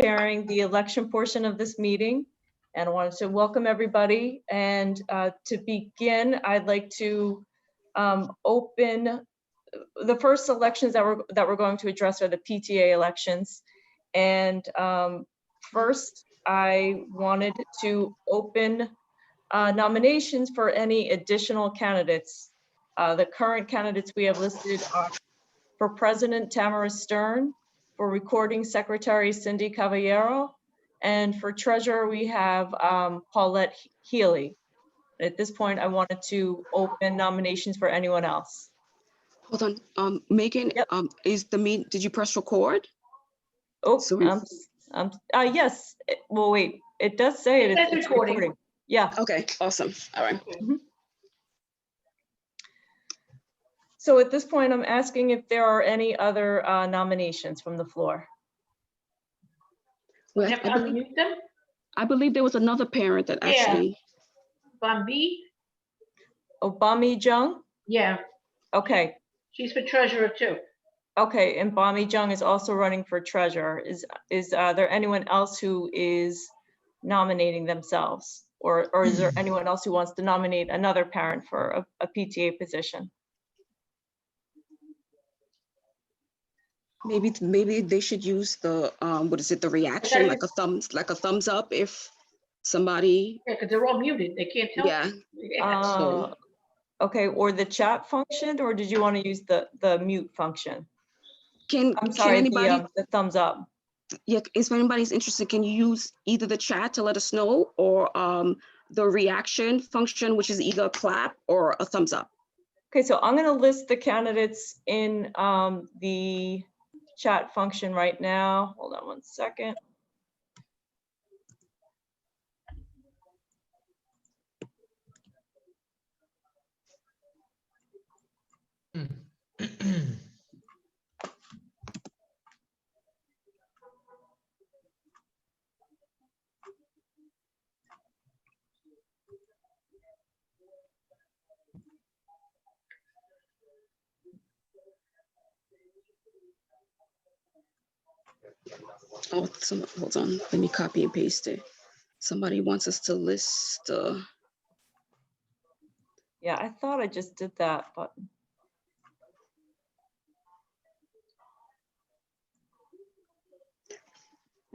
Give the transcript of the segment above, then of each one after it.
chairing the election portion of this meeting, and I wanted to welcome everybody. And to begin, I'd like to open the first elections that we're going to address are the PTA elections. And first, I wanted to open nominations for any additional candidates. The current candidates we have listed are for President Tamara Stern, for Recording Secretary Cindy Caballero, and for Treasurer we have Paulette Healy. At this point, I wanted to open nominations for anyone else. Hold on, Megan, Yep. did you press record? Oh, So yes. Well, wait, it does say it. It's recording. Yeah. Okay, awesome. All right. So at this point, I'm asking if there are any other nominations from the floor. Well, Have to unmute them? I believe there was another parent that actually. Bambi? Obami Jung? Yeah, Okay. she's for treasurer too. Okay, and Bami Jung is also running for treasurer. Is there anyone else who is nominating themselves? Or is there anyone else who wants to nominate another parent for a PTA position? Maybe they should use the the reaction, like a thumbs up if somebody. Yeah, because they're all muted. They can't tell. Yeah. Okay, or the chat function, or did you want to use the mute function? I'm sorry, anybody, the thumbs up. Yeah, if anybody's interested, can you use either the chat to let us know or the reaction function, which is either a clap or a thumbs up? Okay, so I'm going to list the candidates in the chat function right now. Hold on one second. Oh, hold on, let me copy and paste it. Somebody wants us to list. Yeah, I thought I just did that, but.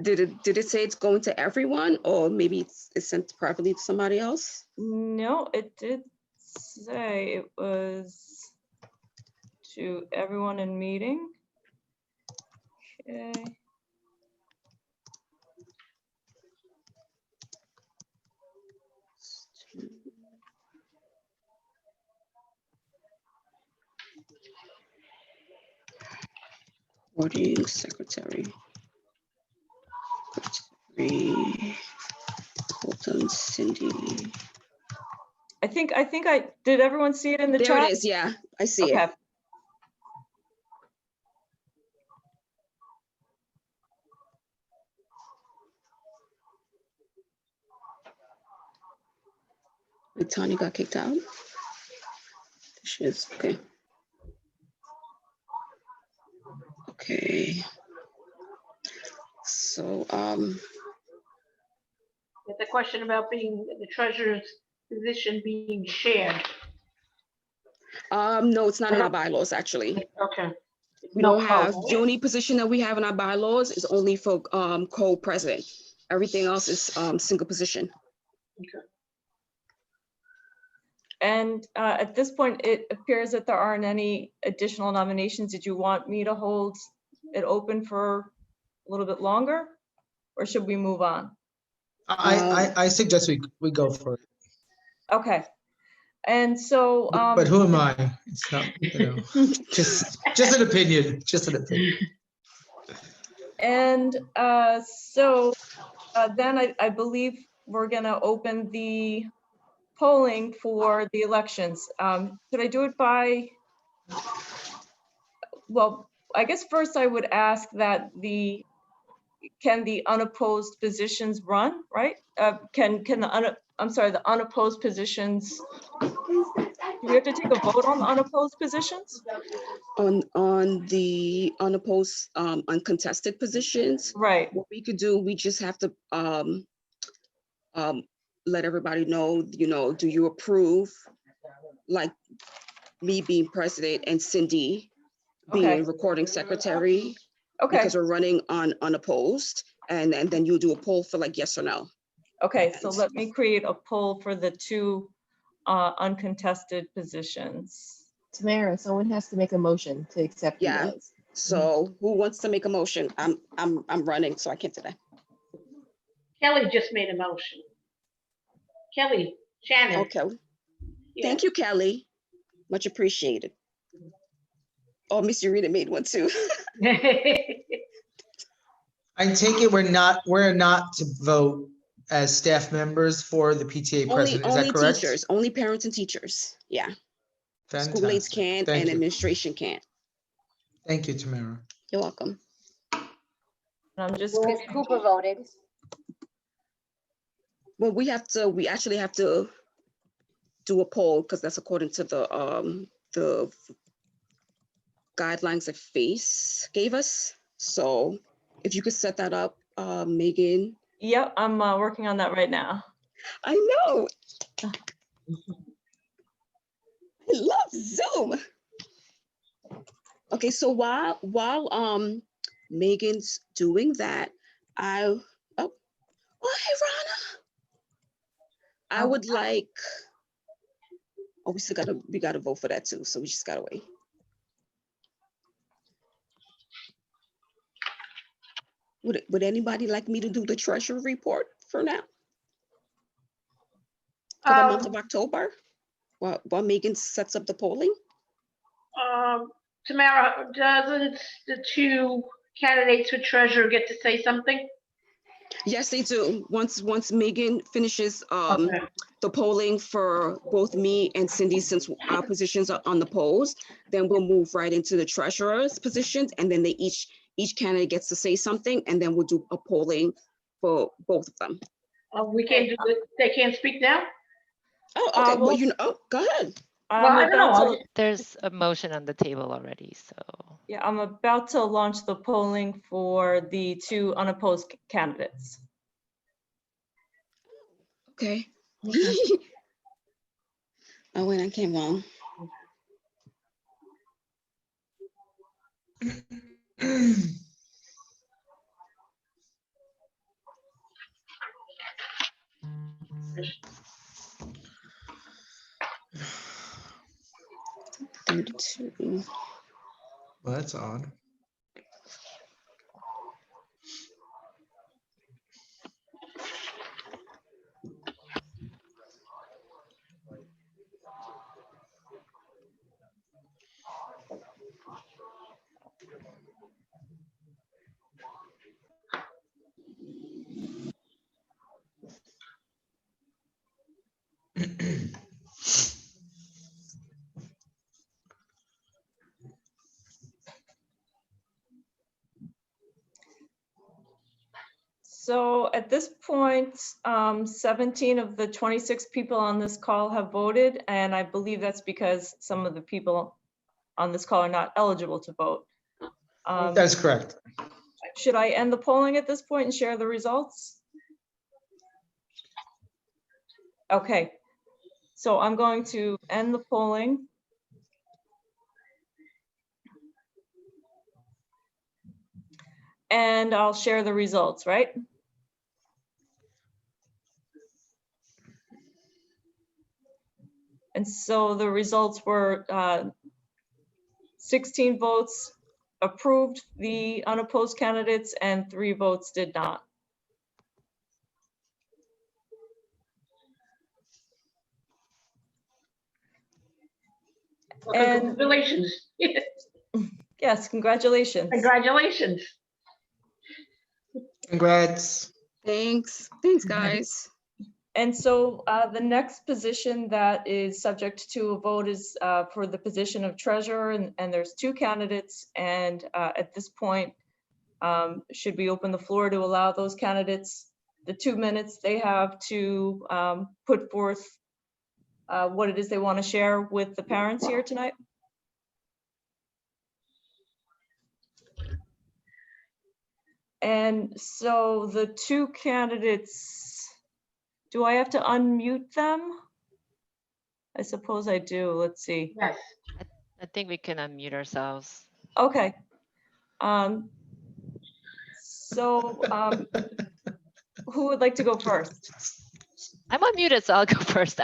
Did it say it's going to everyone, or maybe it's sent privately to somebody else? No, it did say it was to everyone in meeting. Okay. Recording secretary. Colton, Cindy. I think I did. Everyone see it in the chat? There it is. Yeah, I see Okay. it. Wait, Tanya got kicked out. She is okay. Okay. So It's a question about being the treasurer's position being shared. no, it's not in our bylaws actually. Okay. We don't have, the only position that we have in our bylaws is only for co-president. Everything else is single position. Okay. And at this point, it appears that there aren't any additional nominations. Did you want me to hold it open for a little bit longer, or should we move on? I suggest we go for it. Okay. And so, but who am I? It's not, just an opinion, just an opinion. And then I believe we're gonna open the polling for the elections. Should I do it by, well, I guess first I would ask that can the unopposed positions run, right? The unopposed positions Do we have to take a vote on unopposed positions? On the unopposed, uncontested positions, Right, what we could do, we just have to let everybody know, do you approve, like me being president and Cindy being okay, recording secretary, okay, because we're running on unopposed, and then you do a poll for like yes or no. okay. So let me create a poll for the two uncontested positions. Tamara, someone has to make a motion to accept you Yeah. guys. So who wants to make a motion? I'm running, so I can't today. Kelly just made a motion. Kelly, Shannon. Okay. Thank you, Kelly. Much appreciated. Oh, Miss Urita made one too. I take it we're not to vote as staff members for the PTA president. Is that Only correct? teachers, only parents and teachers. Yeah. School aides Fantastic. can't Thank and you. administration can't. Thank you, Tamara. You're welcome. And I'm just, Ms. Cooper voted. Well, we actually have to do a poll because that's according to the guidelines that FACE gave us. So if you could set that up, Megan. yep, I'm working on that right now. I know. I love Zoom. Okay, so while Megan's doing that, oh hey Rana. I would like, oh, we gotta vote for that too, so we just gotta wait. Would anybody like me to do the treasury report for now? For the month of October? While Megan sets up the polling? Tamara, doesn't the two candidates for treasurer get to say something? Yes, they do. Once Megan finishes Okay. the polling for both me and Cindy, since our positions are on the polls, then we'll move right into the treasurer's positions, and then they each candidate gets to say something, and then we'll do a polling for both of them. We can't do it. They can't speak now? Oh, okay. well, Go ahead. Well, I don't know. There's a motion on the table already, so. Yeah, I'm about to launch the polling for the two unopposed candidates. Okay. Oh, wait, I came wrong. $32. Well, that's odd. So at this point, 17 of the 26 people on this call have voted, and I believe that's because some of the people on this call are not eligible to vote. That's correct. Should I end the polling at this point and share the results? Okay, so I'm going to end the polling. And I'll share the results, right? And so the results were 16 votes approved the unopposed candidates and 3 votes did not. Well, And- congratulations. Yes, congratulations. Congratulations. Congrats. Thanks, guys. And so the next position that is subject to a vote is for the position of treasurer, and there's 2 candidates. And at this point, should we open the floor to allow those candidates the 2 minutes they have to put forth what it is they want to share with the parents here tonight? And so the two candidates, do I have to unmute them? I suppose I do. Let's see. Yes. I think we can unmute ourselves. Okay. So who would like to go first? I'm unmuted, so I'll go first.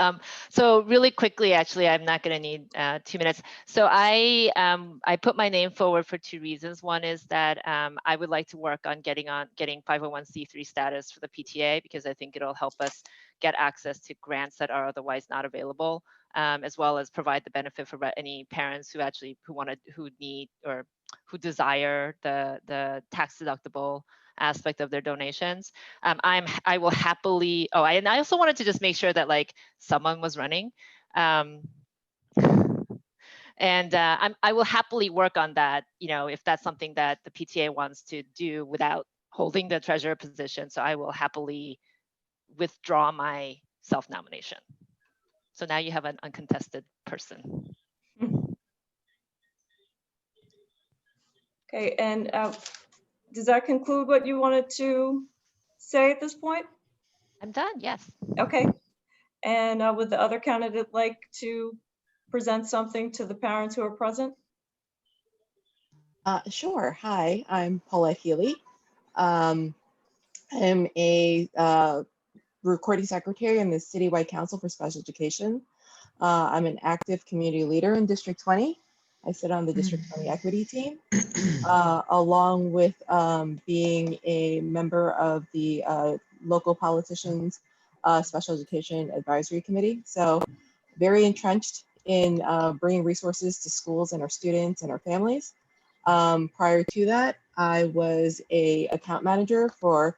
So really quickly, actually, I'm not going to need 2 minutes. So I put my name forward for 2 reasons. One is that I would like to work on getting 501c3 status for the PTA, because I think it'll help us get access to grants that are otherwise not available, as well as provide the benefit for any parents who need or who desire the tax deductible aspect of their donations. I will happily, and I also wanted to just make sure that like someone was running. I will happily work on that, if that's something that the PTA wants to do without holding the treasurer position. So I will happily withdraw my self-nomination. So now you have an uncontested person. Okay, and does that conclude what you wanted to say at this point? I'm done, yes. Okay. And would the other candidate like to present something to the parents who are present? Sure. Hi, I'm Paulette Healy. I'm a recording secretary in the Citywide Council for Special Education. I'm an active community leader in District 20. I sit on the District 20 equity team, along with being a member of the local politicians special education advisory committee. So very entrenched in bringing resources to schools and our students and our families. Prior to that, I was a account manager for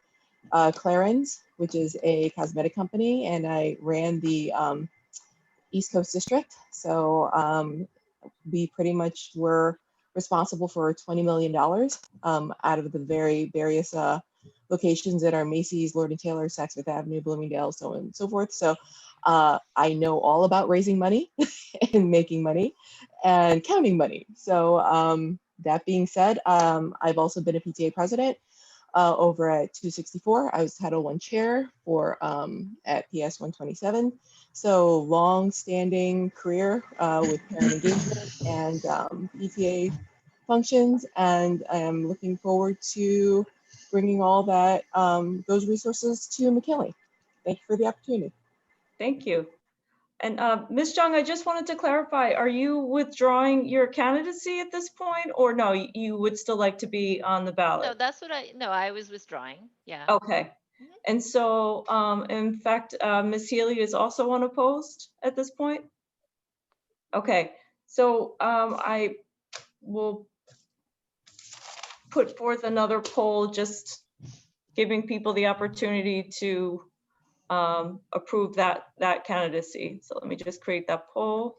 Clarins, which is a cosmetic company, and I ran the East Coast District. So we pretty much were responsible for $20 million out of the various locations that are Macy's, Lord & Taylor, Saks Fifth Avenue, Bloomingdale, so on and so forth. So I know all about raising money and making money and counting money. So that being said, I've also been a PTA president over at 264. I was Title I chair for at PS 127. So long-standing career with parent engagement and PTA functions, and I'm looking forward to bringing all that those resources to McKinley. Thank you for the opportunity. Thank you. And Ms. Jung, I just wanted to clarify, are you withdrawing your candidacy at this point, or no, you would still like to be on the No, ballot? that's what I was withdrawing, yeah. Okay. And so, in fact, Ms. Healy is also unopposed at this point? Okay, so I will put forth another poll, just giving people the opportunity to approve that candidacy. So let me just create that poll.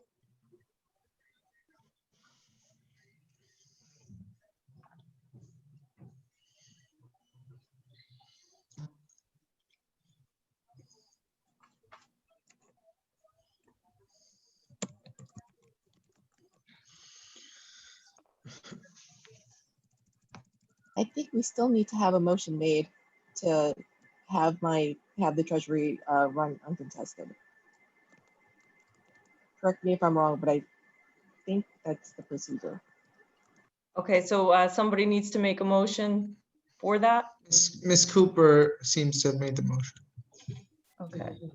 I think we still need to have a motion made to have the treasury run uncontested. Correct me if I'm wrong, but I think that's the procedure. Okay, so somebody needs to make a motion for that? Ms. Cooper seems to have made the motion. Okay.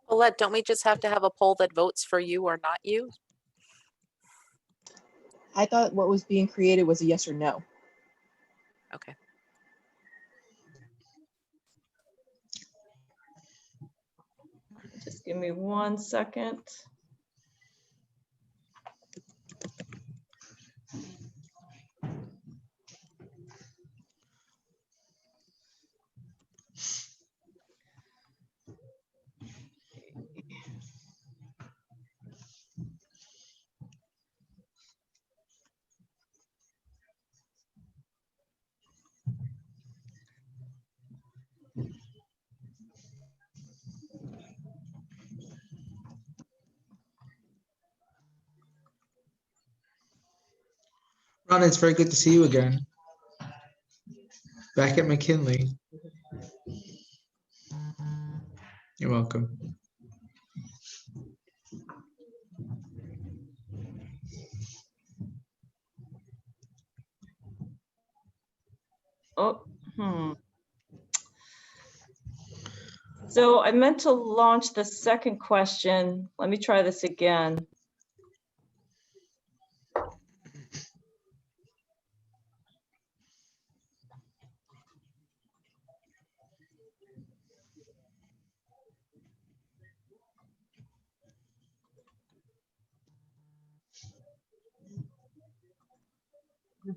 Paulette, don't we just have to have a poll that votes for you or not you? I thought what was being created was a yes or no. Okay. Just give me 1 second. It's very good to see you again. Back at McKinley. You're welcome. Oh, So I meant to launch the second question. Let me try this again.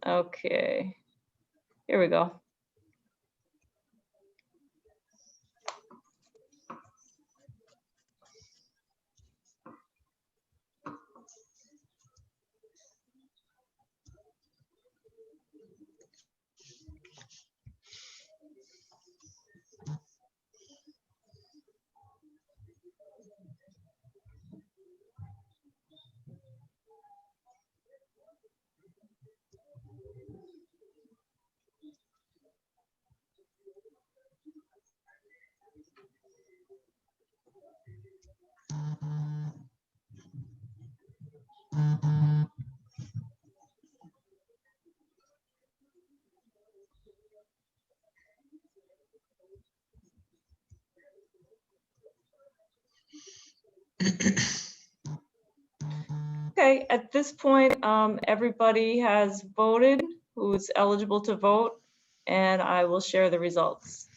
Okay, here we go. Okay, at this point, everybody has voted who's eligible to vote, and I will share the results.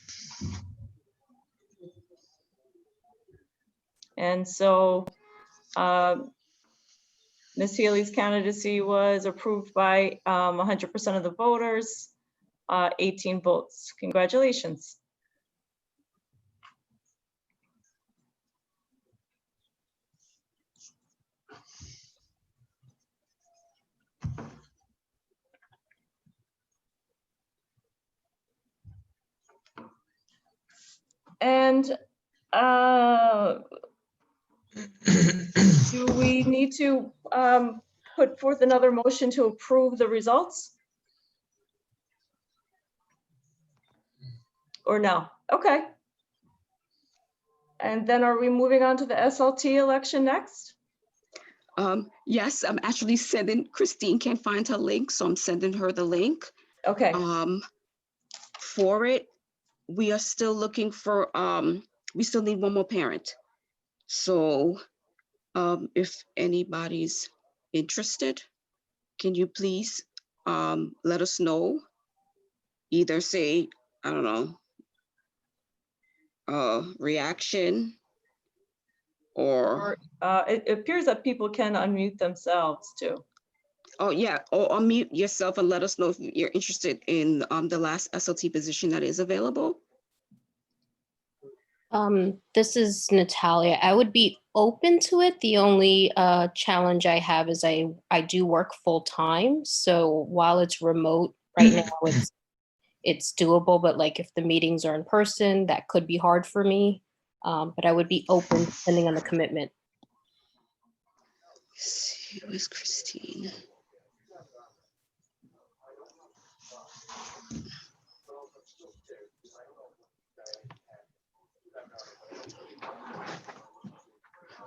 And so Ms. Healy's candidacy was approved by 100% of the voters, 18 votes. Congratulations. And do we need to put forth another motion to approve the results? Or no? Okay. And then are we moving on to the SLT election next? Yes, I'm actually sending, Christine can't find her link, so I'm sending her the link. Okay. For it, we are still looking for, we still need one more parent. So if anybody's interested, can you please let us know? Either say, I don't know, reaction or It appears that people can unmute themselves too. oh yeah, or unmute yourself and let us know if you're interested in the last SLT position that is available. This is Natalia. I would be open to it. The only challenge I have is I do work full time. So while it's remote right now, it's doable. But like if the meetings are in person, that could be hard for me. But I would be open depending on the commitment. Let's see, it was Christine.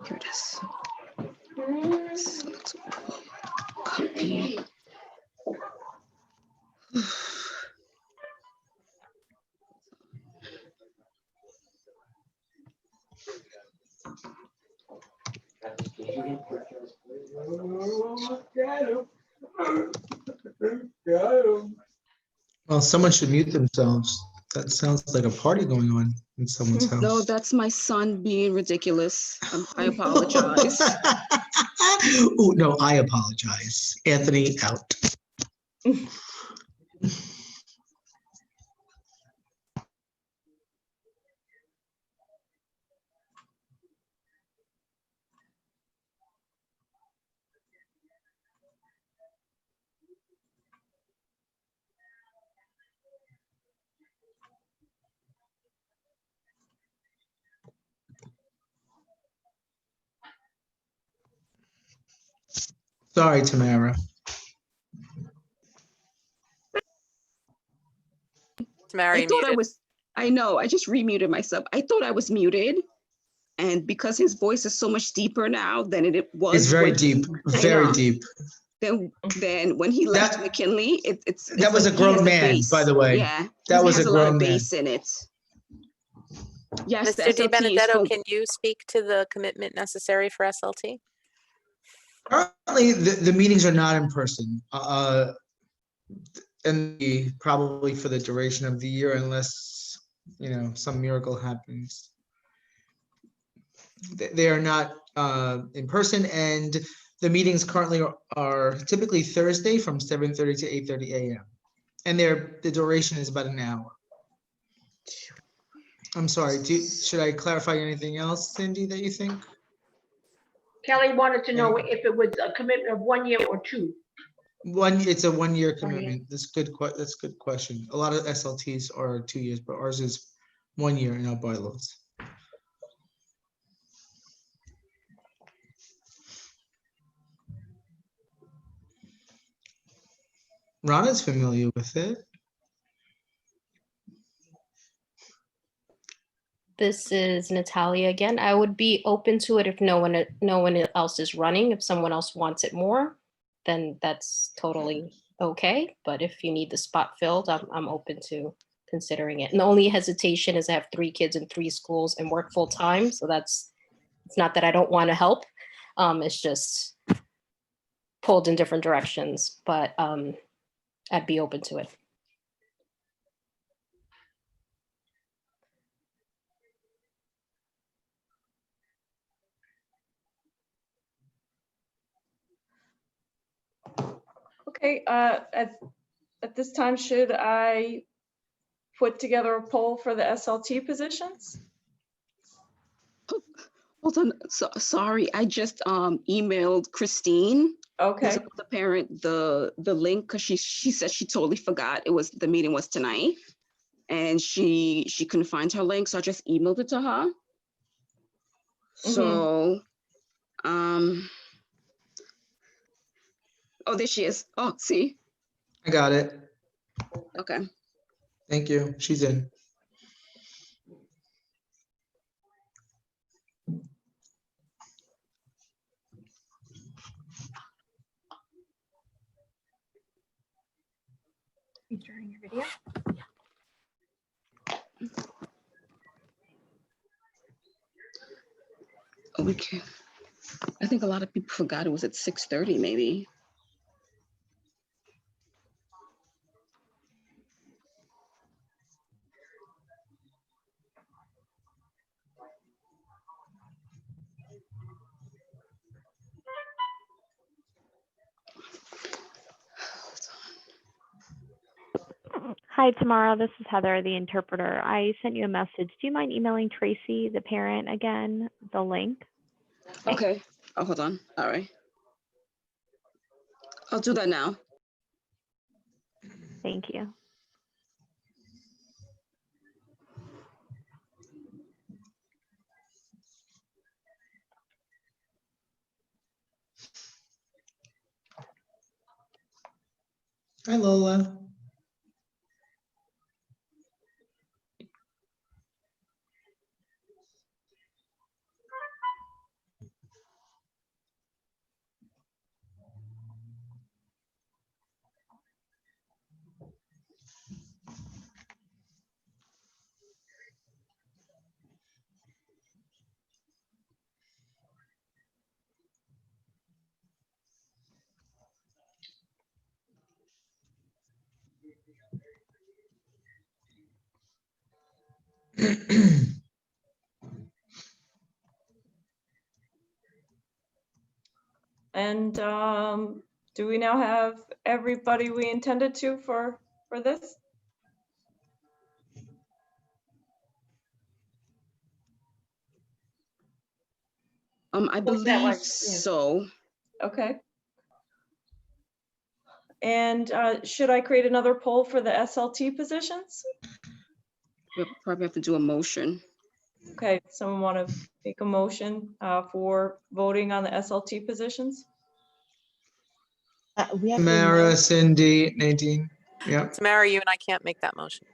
Here it is. Select copy. Well, someone should mute themselves. That sounds like a party going on in someone's house. No, that's my son being ridiculous. I apologize. Oh, no, I apologize. Anthony, out. Sorry, Tamara. Tamara, I you're thought I muted. was, I know, I just remuted myself. I thought I was muted. And because his voice is so much deeper now than it was. It's very when- deep, I very know. deep. Then when he left That- McKinley, it's That was a like he has grown man, bass. by the way. Yeah. That he was has a lot of grown man. bass in it. Yes, the Mr. Di SLT is Benedetto, for- can you speak to the commitment necessary for SLT? Currently, the meetings are not in person. And probably for the duration of the year, unless, some miracle happens. They are not in person, and the meetings currently are typically Thursday from 7:30 to 8:30 a.m. And the duration is about an hour. I'm sorry, should I clarify anything else, Cindy, that you think? Kelly wanted to know if it was a commitment of 1 year or 2. It's a 1 year 1 year. commitment. That's a good question. A lot of SLTs are 2 years, but ours is 1 year in our bylaws. Rana's familiar with it. This is Natalia again. I would be open to it if no one else is running. If someone else wants it more, then that's totally okay. But if you need the spot filled, I'm open to considering it. And the only hesitation is I have 3 kids in 3 schools and work full time. So it's not that I don't want to help. It's just pulled in different directions, but I'd be open to it. Okay, at this time, should I put together a poll for the SLT positions? Hold on, sorry, I just emailed Christine, who's Okay, the parent, the link, because she said she totally forgot the meeting was tonight. And she couldn't find her link, so I just emailed it to her. So, oh, there she is. Oh, see, I got it. okay. Thank you. She's in. During your video? Oh, okay. I think a lot of people forgot it was at 6:30 maybe. Hi, Tamara. This is Heather, the interpreter. I sent you a message. Do you mind emailing Tracy, the parent, again, the link? Okay. Oh, hold on. All right. I'll do that now. Thank you. Hi, Lola. and do we now have everybody we intended to for this? I believe so. Okay. And should I create another poll for the SLT positions? We'll probably have to do a motion. Okay, someone want to make a motion for voting on the SLT positions? We have to Tamara, amend- Cindy, Nadine. Yeah. Tamara, you and I can't make that motion.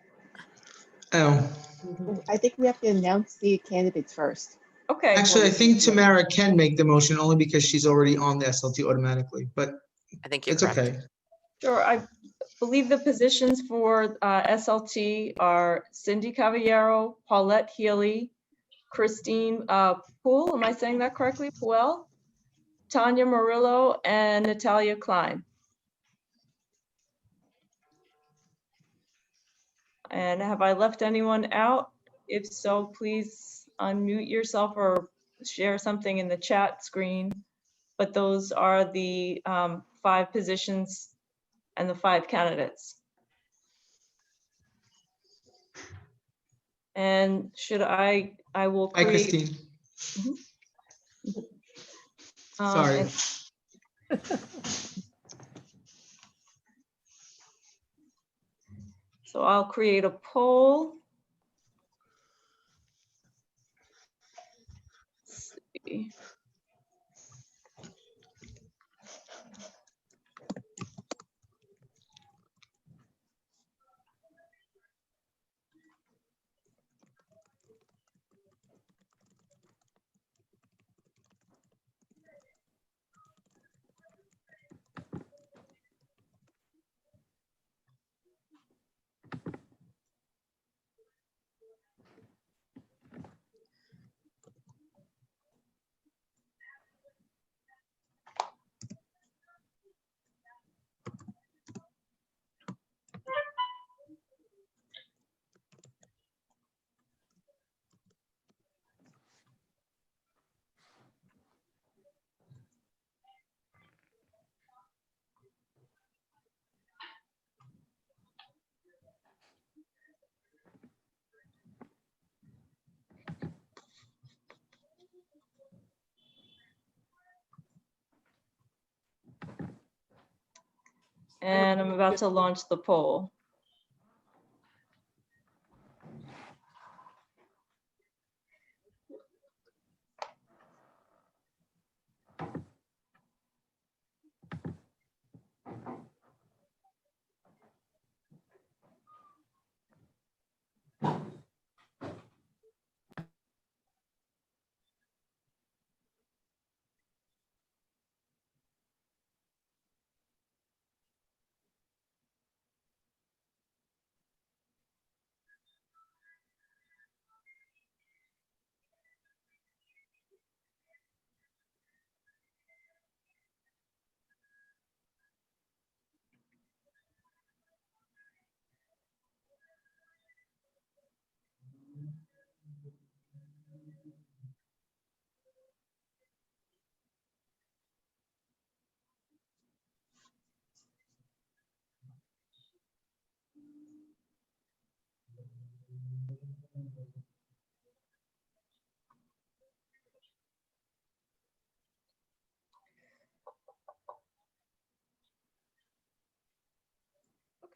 Oh, I think we have to announce the candidates first. Okay, actually, I think Tamara can make the motion only because she's already on the SLT automatically, but I think you're it's correct. okay. sure. I believe the positions for SLT are Cindy Caballero, Paulette Healy, Christine Puelle, am I saying that correctly? Puelle, Tanya Murillo, and Natalia Klein. And have I left anyone out? If so, please unmute yourself or share something in the chat screen. But those are the 5 positions and the 5 candidates. And should I will Hi, create. Christine. um, Sorry. and- So I'll create a poll. Let's see. And I'm about to launch the poll.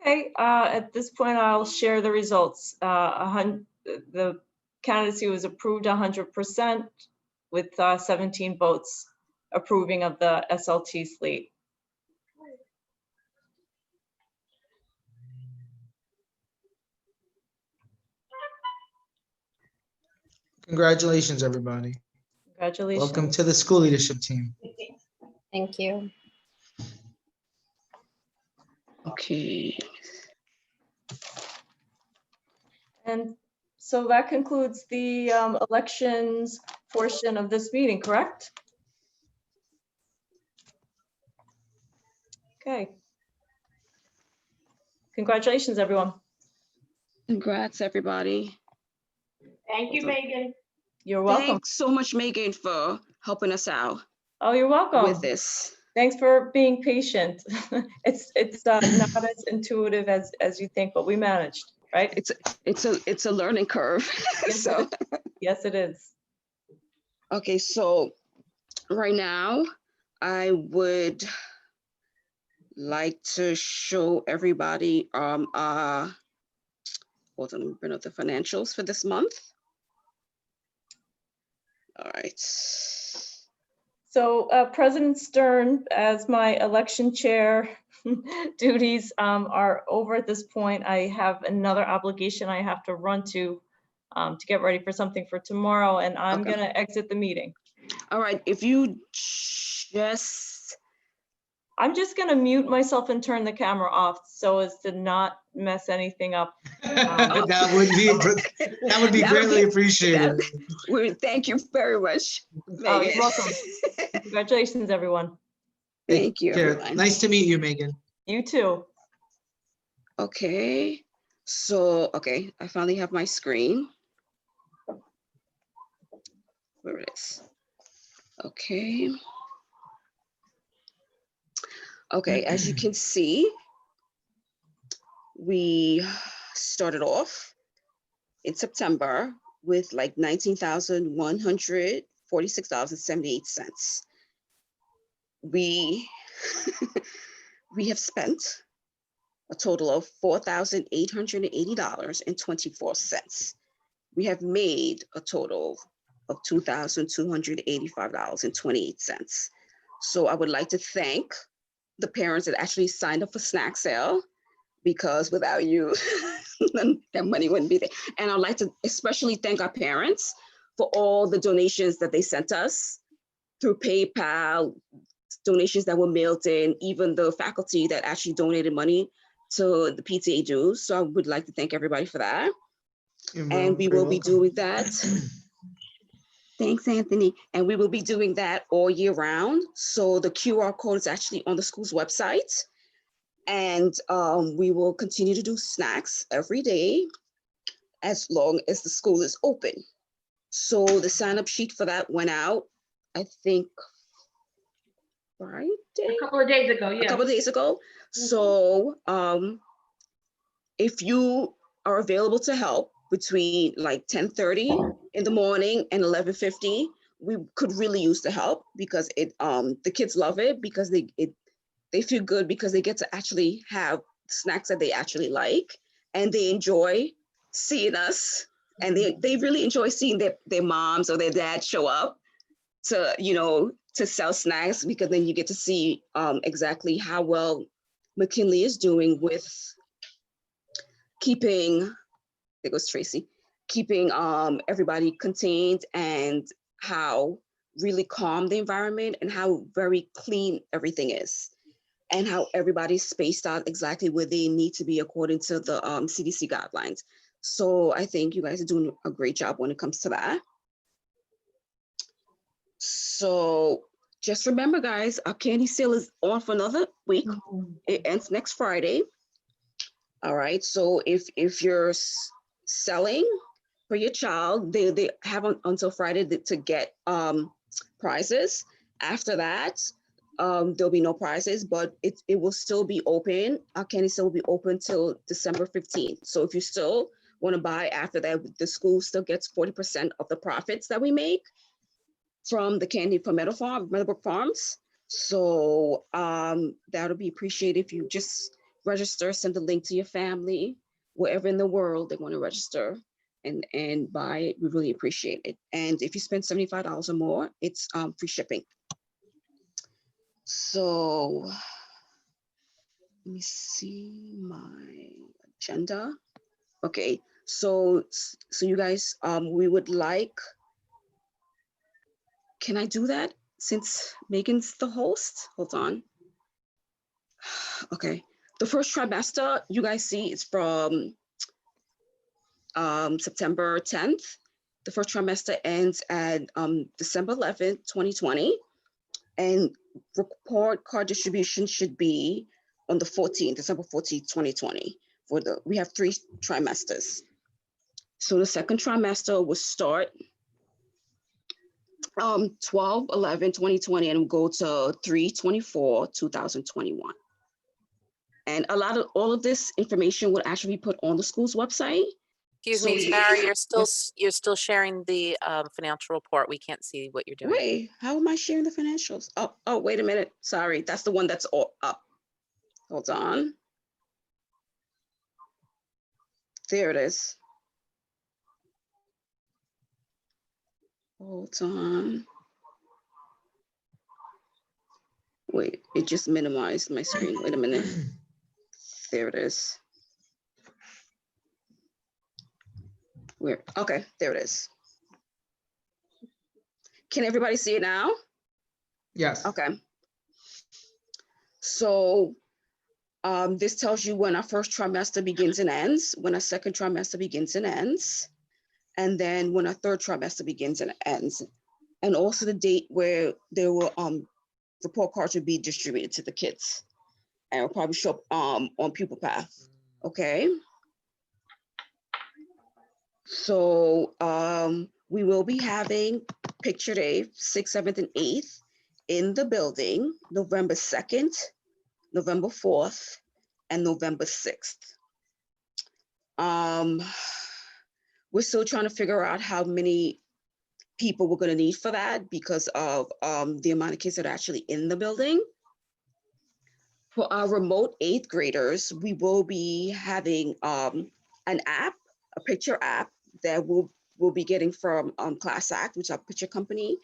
Okay, at this point, I'll share the results. The candidacy was approved 100% with 17 votes approving of the SLT slate. Congratulations, everybody. Congratulations. Welcome to the school leadership team. Thank you. Okay. And so that concludes the elections portion of this meeting, correct? Okay. Congratulations, everyone. Congrats, everybody. Thank you, Megan. You're welcome. Thanks so much, Megan, for helping us out Oh, you're welcome. with this. Thanks for being patient. It's not as intuitive as you think, but we managed, right? It's a learning curve. Yes, So, it is. Yes, it is. okay, so right now I would like to show everybody hold on, let me bring up the financials for this month. All right. So President Stern, as my election chair, duties are over at this point. I have another obligation I have to run to get ready for something for tomorrow, and I'm Okay. gonna exit the meeting. All right, if you just, I'm just gonna mute myself and turn the camera off so as to not mess anything up. That would be That would greatly be- appreciated. thank you very much, Oh, Megan. you're welcome. Congratulations, everyone. Thank you, Take care. everyone. Nice to meet you, Megan. You too. Okay, so, okay, I finally have my screen. Where it is. Okay. Okay, as you can see, we started off in September with like $19,146.78. We we have spent a total of $4,880.24. We have made a total of $2,285.28. So I would like to thank the parents that actually signed up for snack sale, because without you, that money wouldn't be there. And I'd like to especially thank our parents for all the donations that they sent us through PayPal, donations that were mailed in, even the faculty that actually donated money to the PTA dues. So I would like to thank everybody for that. And we will be doing that. Thanks, Anthony. And we will be doing that all year round. So the QR code is actually on the school's website. And we will continue to do snacks every day as long as the school is open. So the sign-up sheet for that went out, I think, Friday? A couple of days ago, A yeah. couple of days ago. So if you are available to help between like 10:30 in the morning and 11:50, we could really use the help, because the kids love it, because they feel good because they get to actually have snacks that they actually like, and they enjoy seeing us, and they really enjoy seeing their moms or their dad show up to, to sell snacks, because then you get to see exactly how well McKinley is doing with keeping, there goes Tracy, keeping everybody contained, and how really calm the environment and how very clean everything is, and how everybody's spaced out exactly where they need to be according to the CDC guidelines. So I think you guys are doing a great job when it comes to that. So just remember, guys, our candy sale is on for another week. It ends next Friday. All right, so if you're selling for your child, they have until Friday to get prizes. After that, there'll be no prizes, but it will still be open. Our candy sale will be open till December 15th. So if you still want to buy after that, the school still gets 40% of the profits that we make from the candy from Meadowbrook Farms. So that'll be appreciated if you just register, send the link to your family, wherever in the world they want to register and buy it. We really appreciate it. And if you spend $75 or more, it's free shipping. So let me see my agenda. Okay, so you guys, we would like, can I do that since Megan's the host? Hold on. Okay, the first trimester, you guys see, it's from September 10th. The first trimester ends at December 11th, 2020. And report card distribution should be on the 14th, December 14th, 2020. We have 3 trimesters. So the second trimester will start 12/11/2020 and go to 3/24/2021. And all of this information will actually be put on the school's website. Excuse me, Tamara, you're still sharing the financial report. We can't see what you're doing. Wait, how am I sharing the financials? Oh, wait a minute. Sorry, that's the one that's all up. Hold on. There it is. Hold on. Wait, it just minimized my screen. Wait a minute. There it is. Where? Okay, there it is. Can everybody see it now? Yes. Okay. So this tells you when our first trimester begins and ends, when our second trimester begins and ends, and then when our third trimester begins and ends, and also the date where there will report cards will be distributed to the kids, and it'll probably show up on Pupil Path. Okay. So we will be having picture day 6th, 7th, and 8th in the building, November 2nd, November 4th, and November 6th. We're still trying to figure out how many people we're going to need for that because of the amount of kids that are actually in the building. For our remote 8th graders, we will be having an app, a picture app that we'll be getting from Class Act, which is our picture company,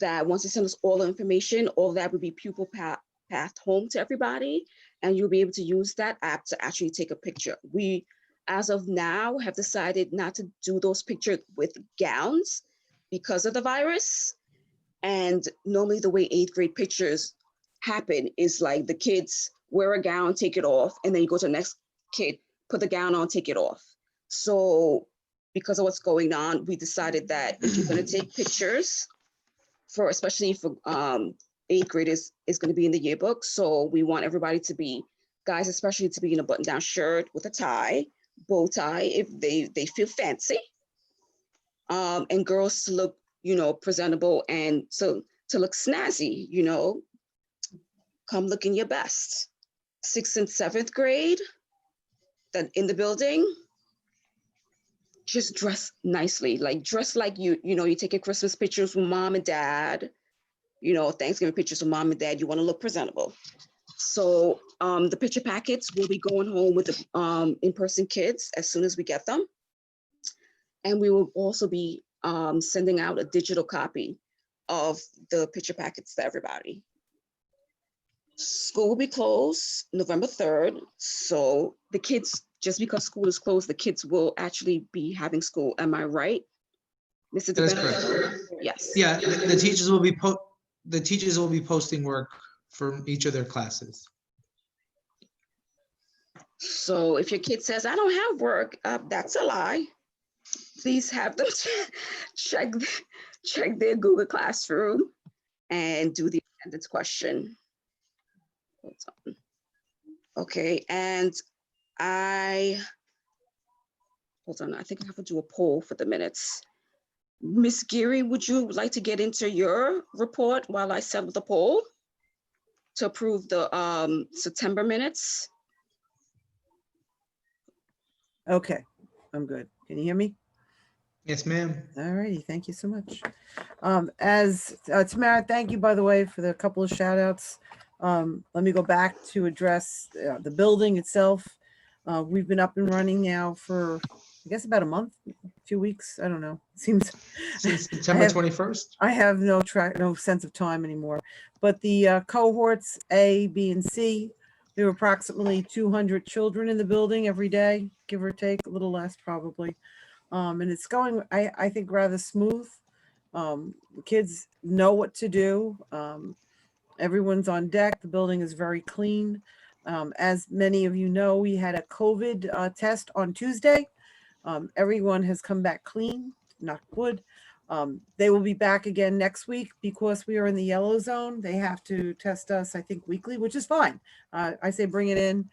that once they send us all the information, all that will be pupil path home to everybody, and you'll be able to use that app to actually take a picture. We, as of now, have decided not to do those pictures with gowns because of the virus. And normally the way 8th grade pictures happen is like the kids wear a gown, take it off, and then you go to the next kid, put the gown on, take it off. So because of what's going on, we decided that if you're going to take pictures, for especially for 8th graders, is going to be in the yearbook. So we want everybody to be, guys especially, to be in a button-down shirt with a tie, bow tie if they feel fancy, and girls to look, you know, presentable, and so to look snazzy, you know, come looking your best. 6th and 7th grade, that in the building, just dress nicely, like dress like you know, you take your Christmas pictures with mom and dad, you know, Thanksgiving pictures with mom and dad, you want to look presentable. So the picture packets will be going home with the in-person kids as soon as we get them. And we will also be sending out a digital copy of the picture packets to everybody. School will be closed November 3rd. So the kids, just because school is closed, the kids will actually be having school. Am I right, Mr. That is DeBenedetto? correct. Yes. Yeah, the teachers will be posting work for each of their classes. So if your kid says, I don't have work, that's a lie. Please have them check their Google Classroom and do the attendance question. Okay, and hold on, I think I have to do a poll for the minutes. Miss Geary, would you like to get into your report while I set the poll to approve the September minutes? Okay, I'm good. Can you hear me? Yes, ma'am. All righty, thank you so much. As Tamara, thank you, by the way, for the couple of shout outs. Let me go back to address the building itself. We've been up and running now for, I guess, about a month, a few weeks. I don't know. It seems Since September 21st. I have no sense of time anymore. But the cohorts A, B, and C, there were approximately 200 children in the building every day, give or take, a little less probably. And it's going, I think, rather smooth. The kids know what to do. Everyone's on deck. The building is very clean. As many of you know, we had a COVID test on Tuesday. Everyone has come back clean, knock wood. They will be back again next week because we are in the yellow zone. They have to test us, I think, weekly, which is fine. I say bring it in.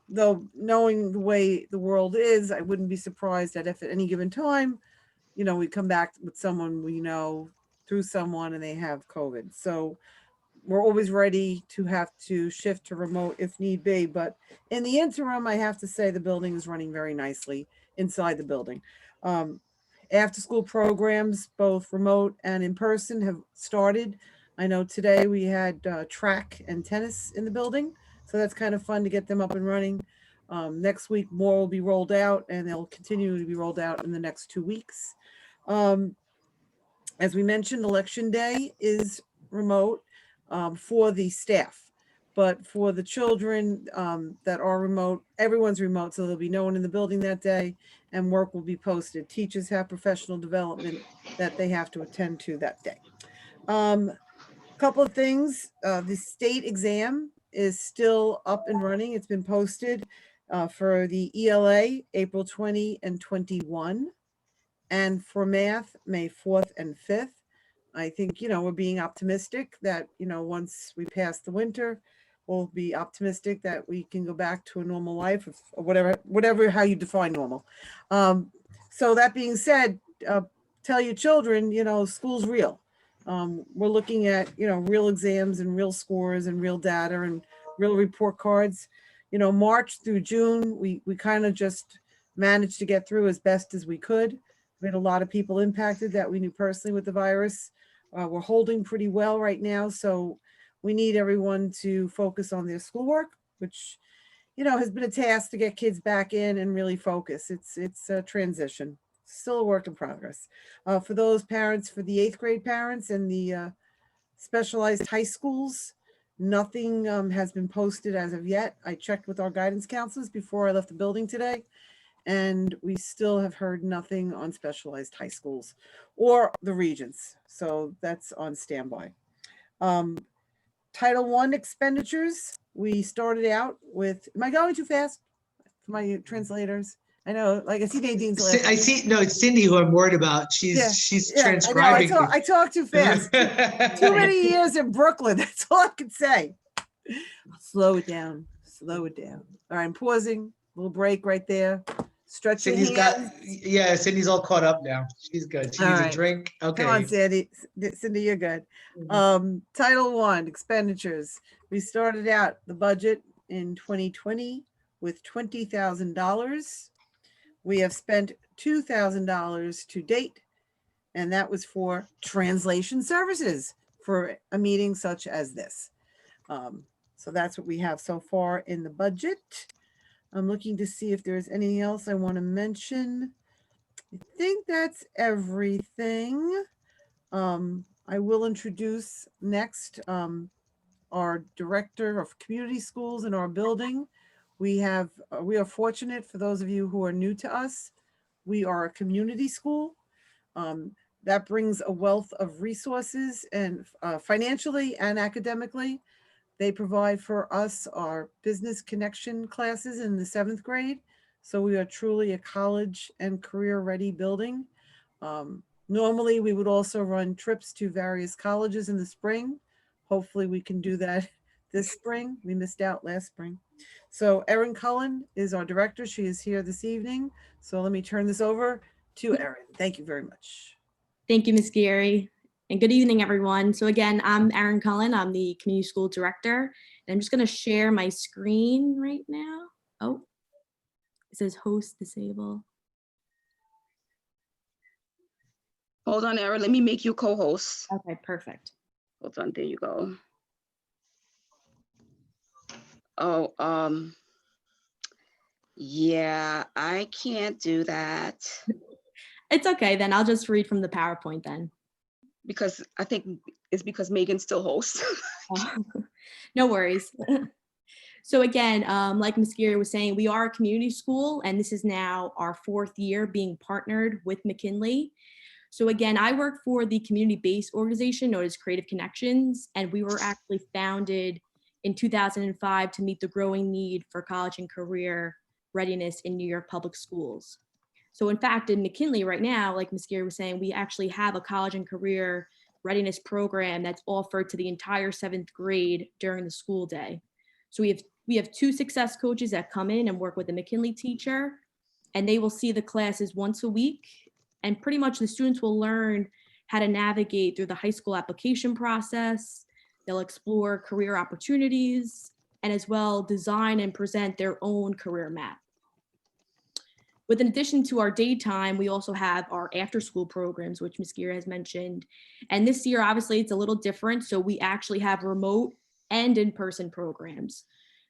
Though knowing the way the world is, I wouldn't be surprised that if at any given time, you know, we come back with someone we know through someone and they have COVID. So we're always ready to have to shift to remote if need be. But in the interim, I have to say the building is running very nicely inside the building. After school programs, both remote and in person, have started. I know today we had track and tennis in the building. So that's kind of fun to get them up and running. Next week, more will be rolled out and they'll continue to be rolled out in the next 2 weeks. As we mentioned, Election Day is remote. for the staff. But for the children that are remote, everyone's remote, so there'll be no one in the building that day, and work will be posted. Teachers have professional development that they have to attend to that day. Couple of things, the state exam is still up and running. It's been posted for the ELA, April 20 and 21, and for math, May 4th and 5th. I think, we're being optimistic that, once we pass the winter, we'll be optimistic that we can go back to a normal life, or whatever, how you define normal. So that being said, tell your children, school's real. We're looking at, real exams and real scores and real data and real report cards. March through June, we kind of just managed to get through as best as we could. We had a lot of people impacted that we knew personally with the virus. We're holding pretty well right now. So we need everyone to focus on their schoolwork, which, has been a task to get kids back in and really focus. It's a transition, still a work in progress. For those parents, for the 8th grade parents and the specialized high schools, nothing has been posted as of yet. I checked with our guidance counselors before I left the building today, and we still have heard nothing on specialized high schools or the regions. So that's on standby. Title I expenditures, we started out with, am I going too fast for my translators? I know, like I see Nadine's laughing. I see, no, it's Cindy who I'm worried about. She's transcribing. I know, I talk too fast. Too many years in Brooklyn, that's all I can say. Slow it down, slow it down. All right, I'm pausing, little break right there. Stretch your hands. Cindy's all caught up now. She's good. She needs a drink. Okay. Come on, Cindy, you're good. Title I, expenditures. We started out the budget in 2020 with $20,000. We have spent $2,000 to date, and that was for translation services for a meeting such as this. So that's what we have so far in the budget. I'm looking to see if there's anything else I want to mention. I think that's everything. I will introduce next our director of community schools in our building. We are fortunate, for those of you who are new to us, we are a community school. That brings a wealth of resources, and financially and academically. They provide for us our business connection classes in the 7th grade. So we are truly a college and career ready building. Normally we would also run trips to various colleges in the spring. Hopefully we can do that this spring. We missed out last spring. So Erin Cullen is our director. She is here this evening. So let me turn this over to Erin. Thank you very much. Thank you, Ms. Guarin. And good evening, everyone. So again, I'm Erin Cullen. I'm the community school director. And I'm just going to share my screen right now. Oh, it says host disable. Hold on, Erin. Let me make you co-host. Okay, perfect. Hold on. There you go. Oh, yeah, I can't do that. It's okay, then I'll just read from the PowerPoint then. Because I think it's because Megan still hosts. No worries. So again, like Ms. Guarin was saying, we are a community school, and this is now our 4th year being partnered with McKinley. So again, I work for the community-based organization known as Creative Connections, and we were actually founded in 2005 to meet the growing need for college and career readiness in New York public schools. So in fact, in McKinley right now, like Ms. Guarin was saying, we actually have a college and career readiness program that's offered to the entire 7th grade during the school day. So we have 2 success coaches that come in and work with the McKinley teacher, and they will see the classes once a week. And pretty much the students will learn how to navigate through the high school application process. They'll explore career opportunities and as well design and present their own career map. With in addition to our daytime, we also have our after school programs, which Ms. Guarin has mentioned. And this year, obviously, it's a little different. So we actually have remote and in-person programs.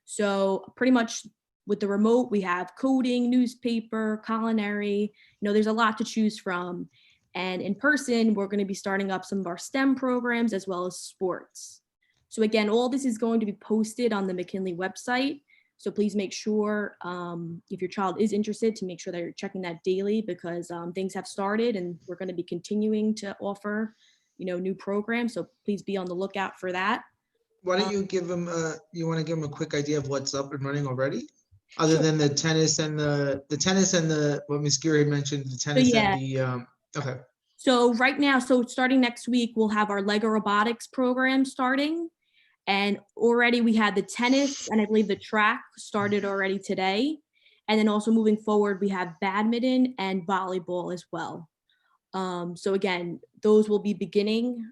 So pretty much with the remote, we have coding, newspaper, culinary, there's a lot to choose from. And in person, we're going to be starting up some of our STEM programs as well as sports. So again, all this is going to be posted on the McKinley website. So please make sure if your child is interested to make sure that you're checking that daily, because things have started and we're going to be continuing to offer, new programs. So please be on the lookout for that. Why don't you give them, you want to give them a quick idea of what's up and running already? Other Sure. than the tennis and what Ms. Geary mentioned, the tennis yeah. and the, okay. So right now, starting next week, we'll have our Lego robotics program starting. And already we had the tennis and I believe the track started already today. And then also moving forward, we have badminton and volleyball as well. So again, those will be beginning